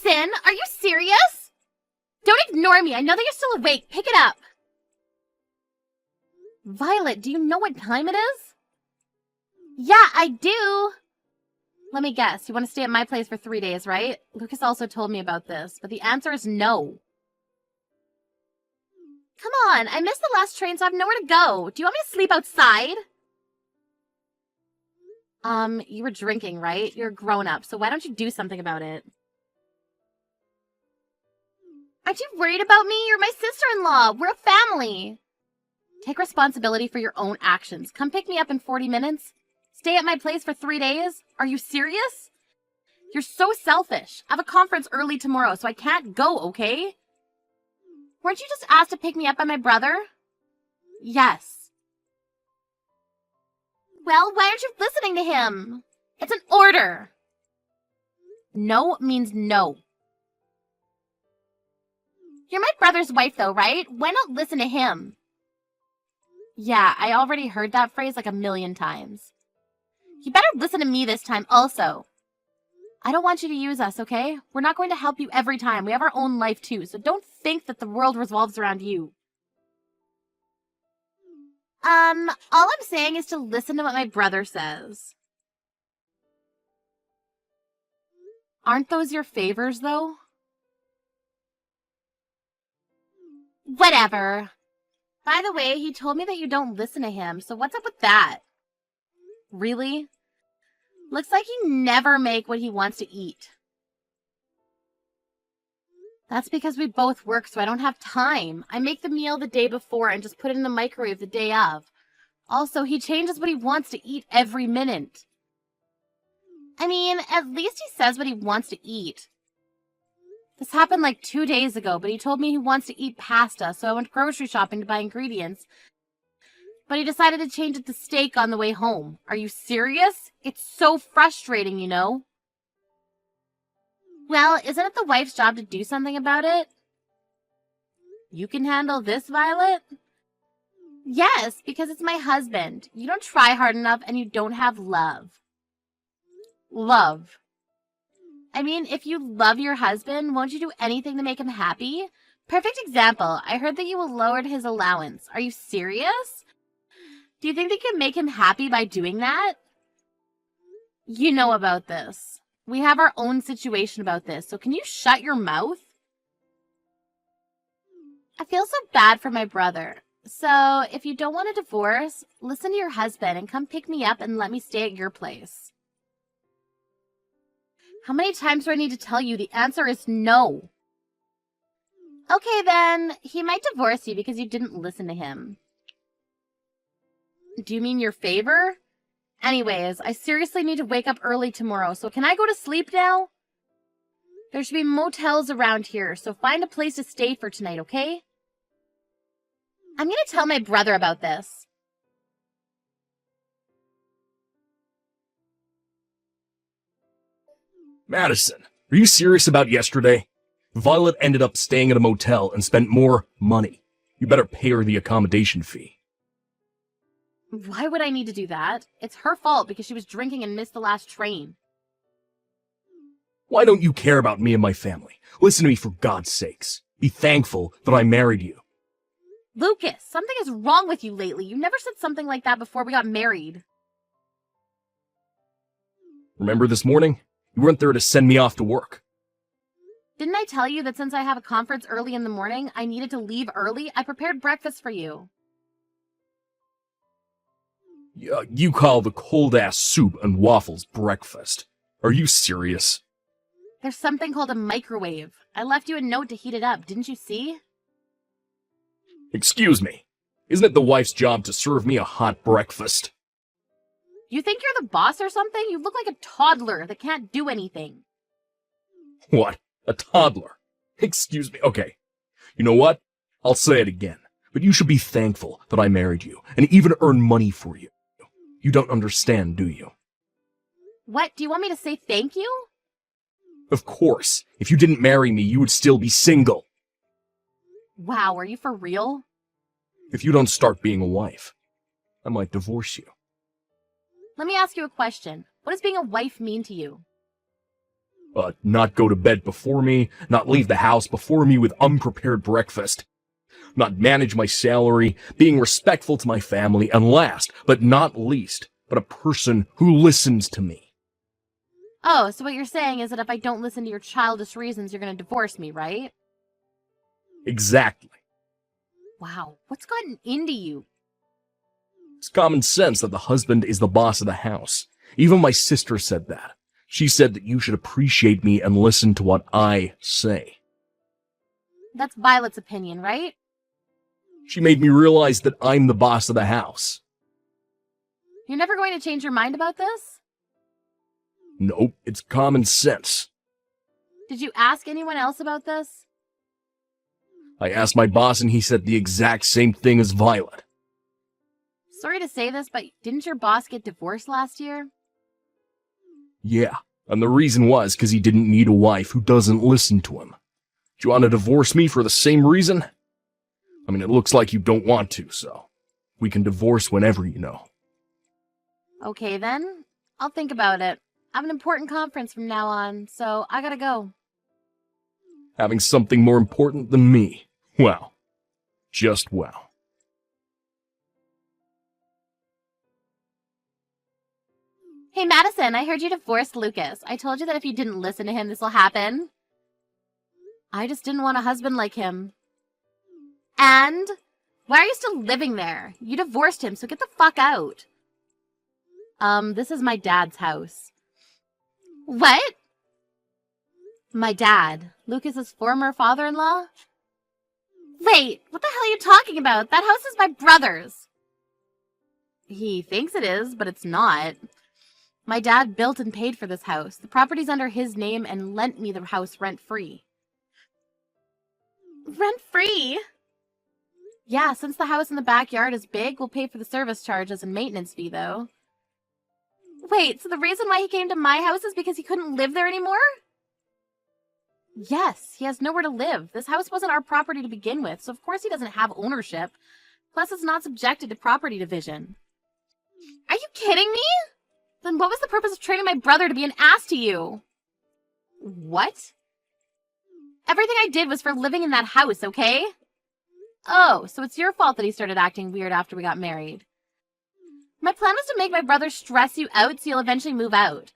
Madison, are you serious? Don't ignore me. I know that you're still awake. Pick it up. Violet, do you know what time it is? Yeah, I do. Let me guess. You want to stay at my place for 3 days, right? Lucas also told me about this, but the answer is no. Come on, I missed the last train, so I have nowhere to go. Do you want me to sleep outside? You were drinking, right? You're a grown-up, so why don't you do something about it? Aren't you worried about me? You're my sister-in-law. We're a family. Take responsibility for your own actions. Come pick me up in 40 minutes. Stay at my place for 3 days? Are you serious? You're so selfish. I have a conference early tomorrow, so I can't go, okay? Weren't you just asked to pick me up by my brother? Yes. Well, why aren't you listening to him? It's an order. No means no. You're my brother's wife, though, right? Why not listen to him? Yeah, I already heard that phrase like 1,000,000 times. You better listen to me this time also. I don't want you to use us, okay? We're not going to help you every time. We have our own life too, so don't think that the world revolves around you. All I'm saying is to listen to what my brother says. Aren't those your favors, though? Whatever. By the way, he told me that you don't listen to him, so what's up with that? Really? Looks like you never make what he wants to eat. That's because we both work, so I don't have time. I make the meal the day before and just put it in the microwave the day of. Also, he changes what he wants to eat every minute. I mean, at least he says what he wants to eat. This happened like 2 days ago, but he told me he wants to eat pasta, so I went grocery shopping to buy ingredients. But he decided to change it to steak on the way home. Are you serious? It's so frustrating, you know? Well, isn't it the wife's job to do something about it? You can handle this, Violet? Yes, because it's my husband. You don't try hard enough and you don't have love. Love. I mean, if you love your husband, won't you do anything to make him happy? Perfect example. I heard that you lowered his allowance. Are you serious? Do you think they can make him happy by doing that? You know about this. We have our own situation about this, so can you shut your mouth? I feel so bad for my brother. So, if you don't want a divorce, listen to your husband and come pick me up and let me stay at your place. How many times do I need to tell you? The answer is no. Okay then, he might divorce you because you didn't listen to him. Do you mean your favor? Anyways, I seriously need to wake up early tomorrow, so can I go to sleep now? There should be motels around here, so find a place to stay for tonight, okay? I'm gonna tell my brother about this. Madison, are you serious about yesterday? Violet ended up staying at a motel and spent more money. You better pay her the accommodation fee. Why would I need to do that? It's her fault because she was drinking and missed the last train. Why don't you care about me and my family? Listen to me for God's sakes. Be thankful that I married you. Lucas, something is wrong with you lately. You never said something like that before we got married. Remember this morning? You weren't there to send me off to work. Didn't I tell you that since I have a conference early in the morning, I needed to leave early? I prepared breakfast for you. You call the cold-ass soup and waffles breakfast. Are you serious? There's something called a microwave. I left you a note to heat it up, didn't you see? Excuse me. Isn't it the wife's job to serve me a hot breakfast? You think you're the boss or something? You look like a toddler that can't do anything. What? A toddler? Excuse me. Okay. You know what? I'll say it again. But you should be thankful that I married you and even earn money for you. You don't understand, do you? What? Do you want me to say thank you? Of course. If you didn't marry me, you would still be single. Wow, are you for real? If you don't start being a wife, I might divorce you. Let me ask you a question. What does being a wife mean to you? Not go to bed before me, not leave the house before me with unprepared breakfast, not manage my salary, being respectful to my family, and last, but not least, but a person who listens to me. Oh, so what you're saying is that if I don't listen to your childish reasons, you're going to divorce me, right? Exactly. Wow, what's gotten into you? It's common sense that the husband is the boss of the house. Even my sister said that. She said that you should appreciate me and listen to what I say. That's Violet's opinion, right? She made me realize that I'm the boss of the house. You're never going to change your mind about this? Nope, it's common sense. Did you ask anyone else about this? I asked my boss and he said the exact same thing as Violet. Sorry to say this, but didn't your boss get divorced last year? Yeah, and the reason was because he didn't need a wife who doesn't listen to him. Do you want to divorce me for the same reason? I mean, it looks like you don't want to, so we can divorce whenever, you know. Okay then, I'll think about it. I have an important conference from now on, so I gotta go. Having something more important than me. Wow. Just wow. Hey Madison, I heard you divorced Lucas. I told you that if you didn't listen to him, this will happen. I just didn't want a husband like him. And? Why are you still living there? You divorced him, so get the fuck out. This is my dad's house. What? My dad, Lucas's former father-in-law? Wait, what the hell are you talking about? That house is my brother's. He thinks it is, but it's not. My dad built and paid for this house. The property's under his name and lent me the house rent-free. Rent-free? Yeah, since the house in the backyard is big, we'll pay for the service charges and maintenance fee, though. Wait, so the reason why he came to my house is because he couldn't live there anymore? Yes, he has nowhere to live. This house wasn't our property to begin with, so of course he doesn't have ownership. Plus, it's not subjected to property division. Are you kidding me? Then what was the purpose of training my brother to be an ass to you? What? Everything I did was for living in that house, okay? Oh, so it's your fault that he started acting weird after we got married. My plan was to make my brother stress you out so you'll eventually move out.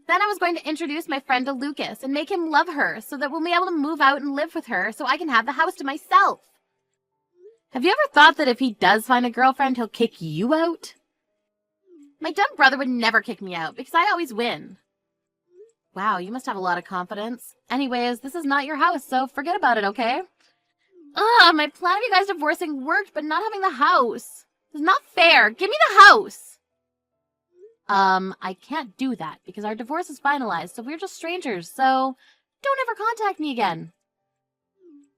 Then I was going to introduce my friend to Lucas and make him love her so that we'll be able to move out and live with her so I can have the house to myself. Have you ever thought that if he does find a girlfriend, he'll kick you out? My dumb brother would never kick me out because I always win. Wow, you must have a lot of confidence. Anyways, this is not your house, so forget about it, okay? Ugh, my plan of you guys divorcing worked, but not having the house. It's not fair. Give me the house. I can't do that because our divorce is finalized, so we're just strangers, so don't ever contact me again.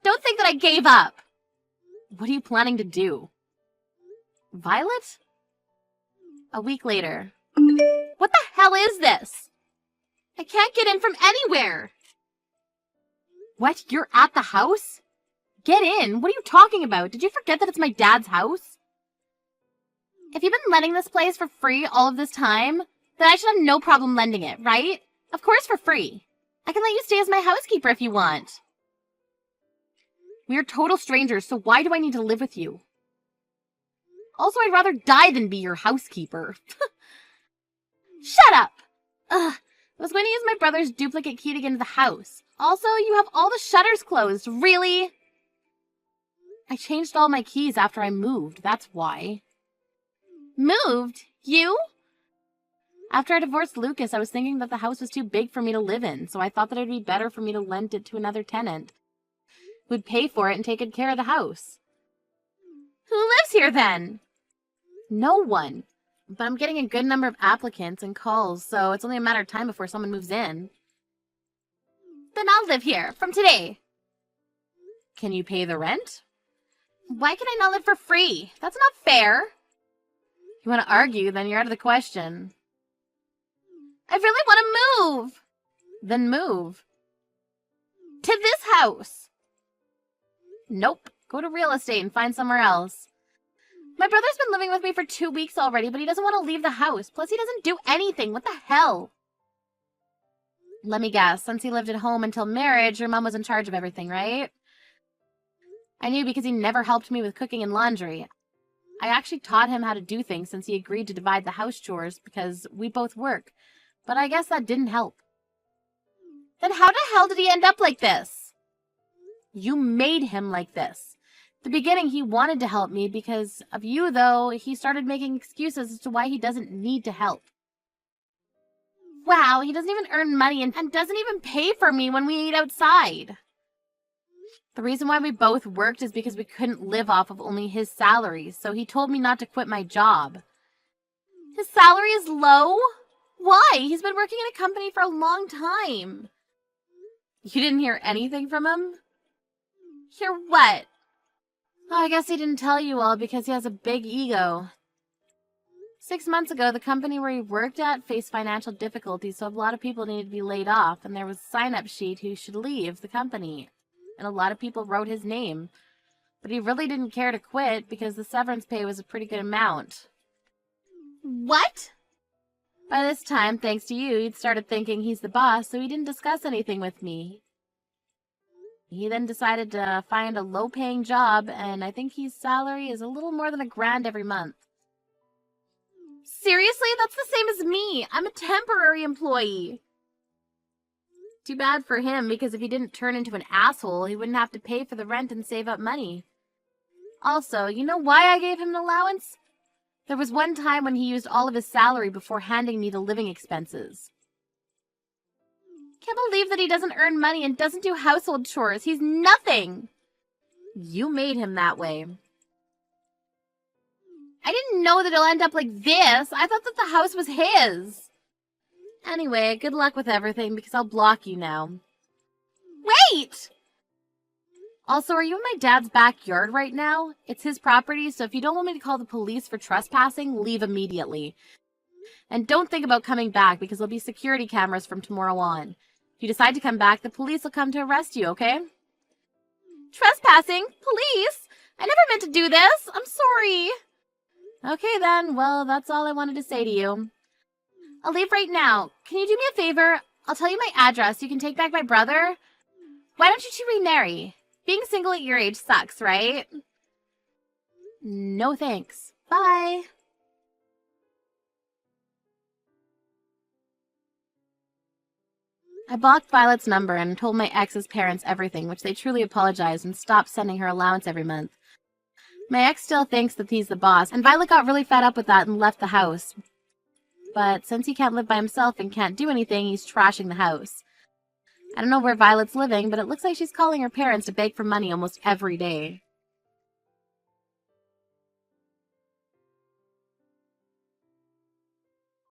Don't think that I gave up. What are you planning to do? Violet? A week later. What the hell is this? I can't get in from anywhere. What? You're at the house? Get in? What are you talking about? Did you forget that it's my dad's house? If you've been letting this place for free all of this time, then I should have no problem lending it, right? Of course for free. I can let you stay as my housekeeper if you want. We are total strangers, so why do I need to live with you? Also, I'd rather die than be your housekeeper. Shut up! Ugh, I was going to use my brother's duplicate key to get into the house. Also, you have all the shutters closed, really? I changed all my keys after I moved, that's why. Moved? You? After I divorced Lucas, I was thinking that the house was too big for me to live in, so I thought that it would be better for me to lend it to another tenant who would pay for it and take good care of the house. Who lives here then? No one. But I'm getting a good number of applicants and calls, so it's only a matter of time before someone moves in. Then I'll live here, from today. Can you pay the rent? Why can I not live for free? That's not fair. If you want to argue, then you're out of the question. I really want to move. Then move. To this house. Nope. Go to real estate and find somewhere else. My brother's been living with me for 2 weeks already, but he doesn't want to leave the house. Plus, he doesn't do anything. What the hell? Let me guess, since he lived at home until marriage, your mom was in charge of everything, right? I knew because he never helped me with cooking and laundry. I actually taught him how to do things since he agreed to divide the house chores because we both work. But I guess that didn't help. Then how the hell did he end up like this? You made him like this. At the beginning, he wanted to help me because of you, though. He started making excuses as to why he doesn't need to help. Wow, he doesn't even earn money and doesn't even pay for me when we eat outside. The reason why we both worked is because we couldn't live off of only his salary, so he told me not to quit my job. His salary is low? Why? He's been working in a company for a long time. You didn't hear anything from him? Hear what? Oh, I guess he didn't tell you all because he has a big ego. 6 months ago, the company where he worked at faced financial difficulties, so a lot of people needed to be laid off, and there was a sign-up sheet who should leave the company. And a lot of people wrote his name. But he really didn't care to quit because the severance pay was a pretty good amount. What? By this time, thanks to you, he'd started thinking he's the boss, so he didn't discuss anything with me. He then decided to find a low-paying job, and I think his salary is a little more than $1,000 every month. Seriously? That's the same as me. I'm a temporary employee. Too bad for him, because if he didn't turn into an asshole, he wouldn't have to pay for the rent and save up money. Also, you know why I gave him an allowance? There was one time when he used all of his salary before handing me the living expenses. Can't believe that he doesn't earn money and doesn't do household chores. He's nothing. You made him that way. I didn't know that he'll end up like this. I thought that the house was his. Anyway, good luck with everything because I'll block you now. Wait! Also, are you in my dad's backyard right now? It's his property, so if you don't want me to call the police for trespassing, leave immediately. And don't think about coming back because there'll be security cameras from tomorrow on. If you decide to come back, the police will come to arrest you, okay? Trespassing? Police? I never meant to do this. I'm sorry. Okay then, well, that's all I wanted to say to you. I'll leave right now. Can you do me a favor? I'll tell you my address. You can take back my brother. Why don't you two remarry? Being single at your age sucks, right? No thanks. Bye. I blocked Violet's number and told my ex's parents everything, which they truly apologized and stopped sending her allowance every month. My ex still thinks that he's the boss, and Violet got really fed up with that and left the house. But since he can't live by himself and can't do anything, he's trashing the house. I don't know where Violet's living, but it looks like she's calling her parents to beg for money almost every day.